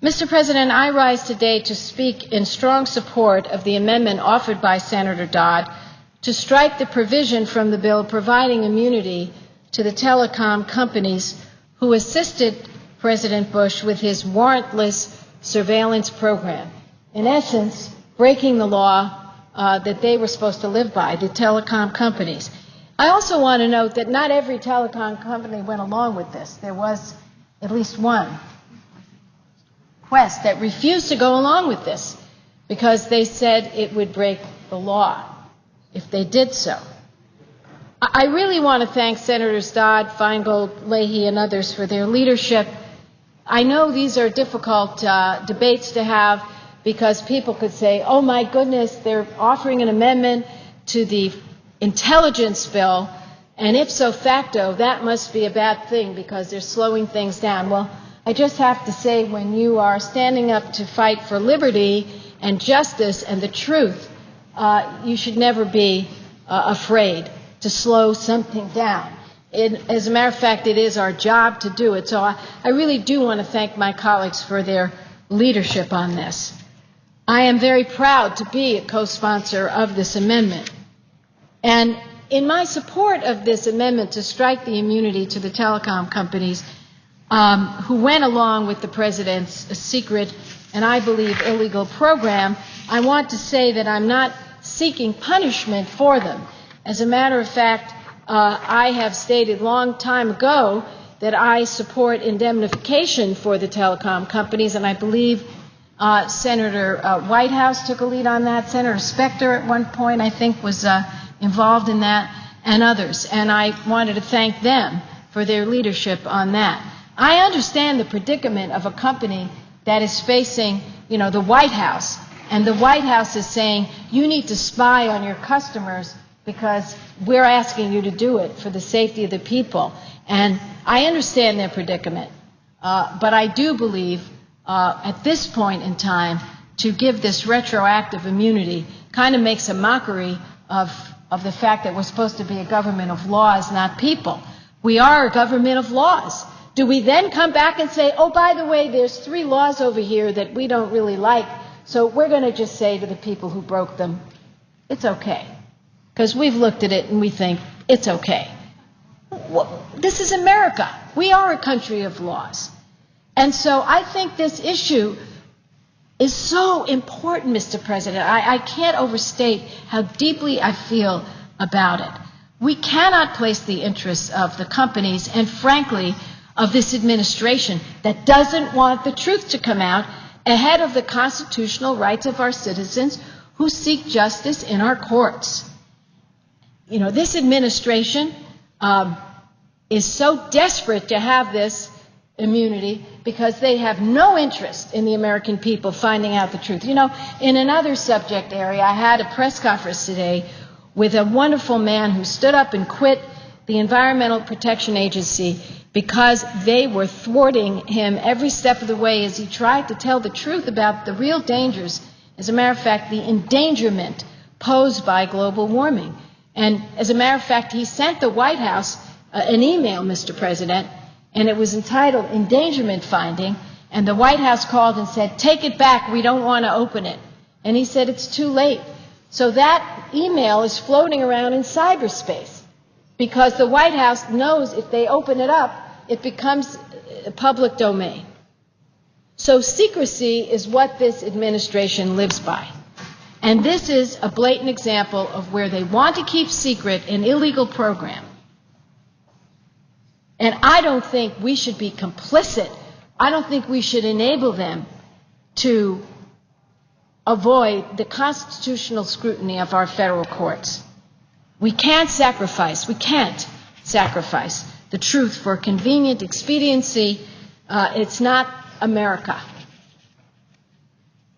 Mr. President, I rise today to speak in strong support of the amendment offered by Senator Dodd to strike the provision from the bill providing immunity to the telecom companies who assisted President Bush with his warrantless surveillance program, in essence, breaking the law that they were supposed to live by, the telecom companies. I also want to note that not every telecom company went along with this. There was at least one, Quest, that refused to go along with this because they said it would break the law if they did so. I really want to thank Senators Dodd, Feingold, Leahy, and others for their leadership. I know these are difficult debates to have because people could say, oh my goodness, they're offering an amendment to the intelligence bill, and ipso facto, that must be a bad thing because they're slowing things down. Well, I just have to say, when you are standing up to fight for liberty and justice and the truth, you should never be afraid to slow something down. As a matter of fact, it is our job to do it. So I really do want to thank my colleagues for their leadership on this. I am very proud to be a co-sponsor of this amendment. And in my support of this amendment to strike the immunity to the telecom companies who went along with the President's secret and, I believe, illegal program, I want to say that I'm not seeking punishment for them. As a matter of fact, I have stated a long time ago that I support indemnification for the telecom companies, and I believe Senator Whitehouse took a lead on that. Senator Specter at one point, I think, was involved in that, and others. And I wanted to thank them for their leadership on that. I understand the predicament of a company that is facing, the White House, and the White House is saying, you need to spy on your customers because we're asking you to do it for the safety of the people. And I understand their predicament, but I do believe at this point in time to give this retroactive immunity kind of makes a mockery of the fact that we're supposed to be a government of laws, not people. We are a government of laws. Do we then come back and say, oh, by the way, there's 3 laws over here that we don't really like, so we're going to just say to the people who broke them, it's okay, because we've looked at it and we think it's okay. Well, this is America. We are a country of laws. And so I think this issue is so important, Mr. President. I can't overstate how deeply I feel about it. We cannot place the interests of the companies and, frankly, of this administration that doesn't want the truth to come out ahead of the constitutional rights of our citizens who seek justice in our courts. This administration is so desperate to have this immunity because they have no interest in the American people finding out the truth. In another subject area, I had a press conference today with a wonderful man who stood up and quit the Environmental Protection Agency because they were thwarting him every step of the way as he tried to tell the truth about the real dangers, as a matter of fact, the endangerment posed by global warming. And as a matter of fact, he sent the White House an email, Mr. President, and it was entitled Endangerment Finding, and the White House called and said, take it back, we don't want to open it. And he said, it's too late. So that email is floating around in cyberspace because the White House knows if they open it up, it becomes public domain. So secrecy is what this administration lives by. And this is a blatant example of where they want to keep secret an illegal program. And I don't think we should be complicit. I don't think we should enable them to avoid the constitutional scrutiny of our federal courts. We can't sacrifice the truth for convenient expediency. It's not America.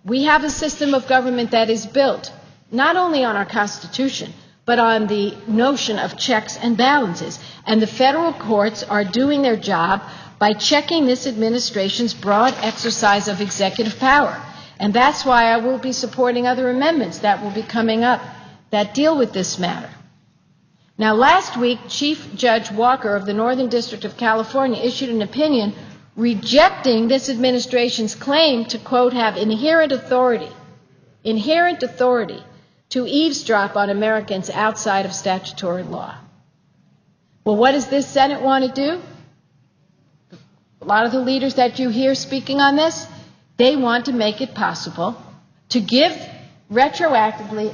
We have a system of government that is built not only on our Constitution, but on the notion of checks and balances. And the federal courts are doing their job by checking this administration's broad exercise of executive power. And that's why I will be supporting other amendments that will be coming up that deal with this matter. Now, last week, Chief Judge Walker of the Northern District of California issued an opinion rejecting this administration's claim to, quote, have inherent authority to eavesdrop on Americans outside of statutory law. Well, what does this Senate want to do? A lot of the leaders that you hear speaking on this, they want to make it possible to give retroactively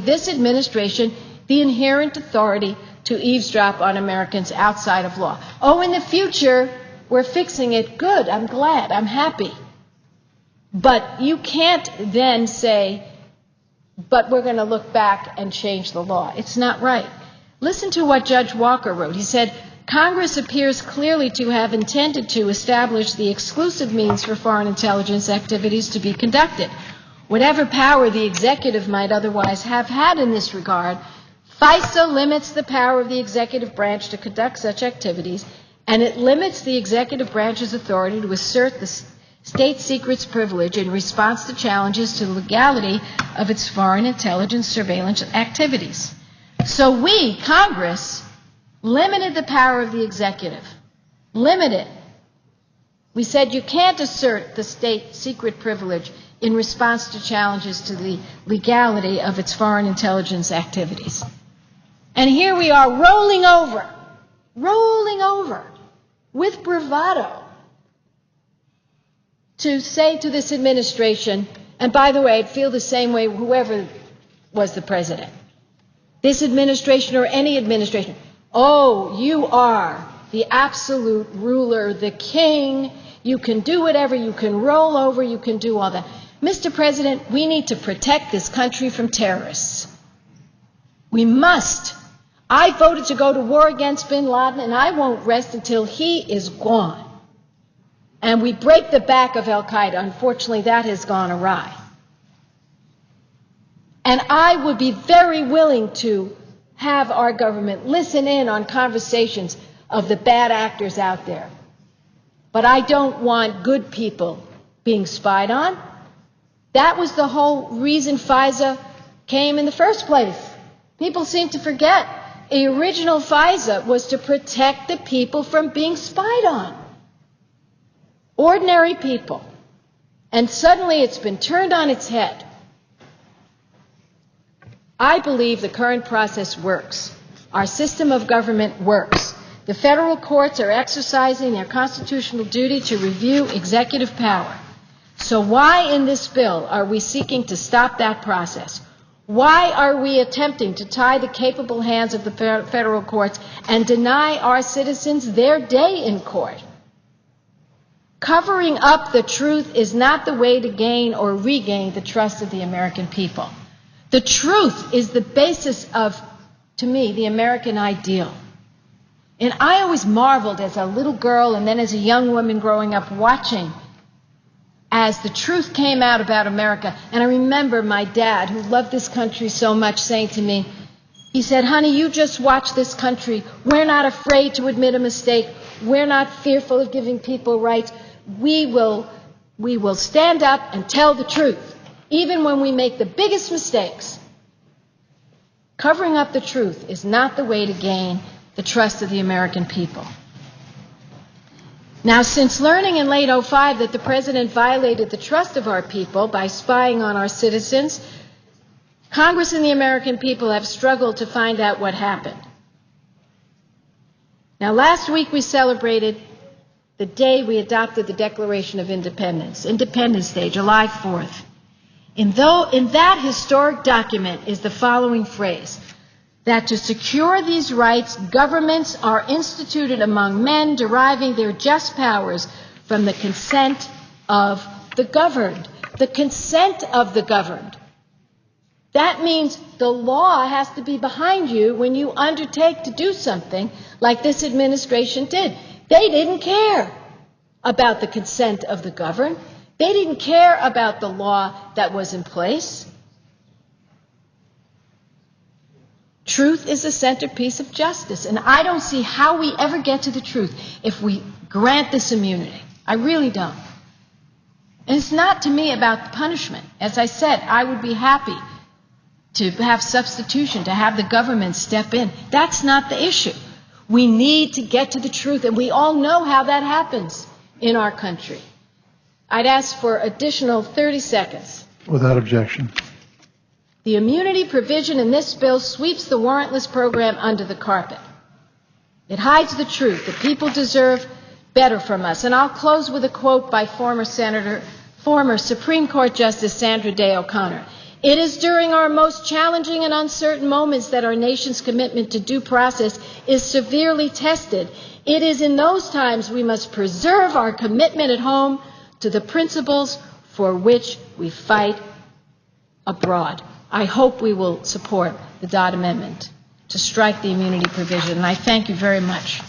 this administration the inherent authority to eavesdrop on Americans outside of law. Oh, in the future, we're fixing it. Good, I'm glad, I'm happy. But you can't then say, but we're going to look back and change the law. It's not right. Listen to what Judge Walker wrote. He said, Congress appears clearly to have intended to establish the exclusive means for foreign intelligence activities to be conducted. Whatever power the executive might otherwise have had in this regard, FISA limits the power of the executive branch to conduct such activities, and it limits the executive branch's authority to assert the state secrets privilege in response to challenges to the legality of its foreign intelligence surveillance activities. So we, Congress, limited the power of the executive. Limited. We said you can't assert the state secret privilege in response to challenges to the legality of its foreign intelligence activities. And here we are rolling over with bravado to say to this administration, and by the way, I'd feel the same way whoever was the president, this administration or any administration, oh, you are the absolute ruler, the king, you can do whatever, you can roll over, you can do all that. Mr. President, we need to protect this country from terrorists. We must. I voted to go to war against bin Laden, and I won't rest until he is gone. And we break the back of al-Qaeda. Unfortunately, that has gone awry. And I would be very willing to have our government listen in on conversations of the bad actors out there. But I don't want good people being spied on. That was the whole reason FISA came in the first place. People seem to forget. The original FISA was to protect the people from being spied on. Ordinary people. And suddenly it's been turned on its head. I believe the current process works. Our system of government works. The federal courts are exercising their constitutional duty to review executive power. So why in this bill are we seeking to stop that process? Why are we attempting to tie the capable hands of the federal courts and deny our citizens their day in court? Covering up the truth is not the way to gain or regain the trust of the American people. The truth is the basis of, to me, the American ideal. And I always marveled as a little girl and then as a young woman growing up watching as the truth came out about America. And I remember my dad, who loved this country so much, saying to me, he said, honey, you just watch this country. We're not afraid to admit a mistake. We're not fearful of giving people rights. We will stand up and tell the truth, even when we make the biggest mistakes. Covering up the truth is not the way to gain the trust of the American people. Now, since learning in late 2005 that the president violated the trust of our people by spying on our citizens, Congress and the American people have struggled to find out what happened. Now, last week we celebrated the day we adopted the Declaration of Independence, Independence Day, July 4th. In that historic document is the following phrase, that to secure these rights, governments are instituted among men deriving their just powers from the consent of the governed. The consent of the governed. That means the law has to be behind you when you undertake to do something like this administration did. They didn't care about the consent of the governed. They didn't care about the law that was in place. Truth is the centerpiece of justice, and I don't see how we ever get to the truth if we grant this immunity. I really don't. And it's not to me about the punishment. As I said, I would be happy to have substitution, to have the government step in. That's not the issue. We need to get to the truth, and we all know how that happens in our country. I'd ask for additional 30 seconds. Without objection. The immunity provision in this bill sweeps the warrantless program under the carpet. It hides the truth that people deserve better from us. And I'll close with a quote by former Supreme Court Justice Sandra Day O'Connor. It is during our most challenging and uncertain moments that our nation's commitment to due process is severely tested. It is in those times we must preserve our commitment at home to the principles for which we fight abroad. I hope we will support the Dodd Amendment to strike the immunity provision, and I thank you very much.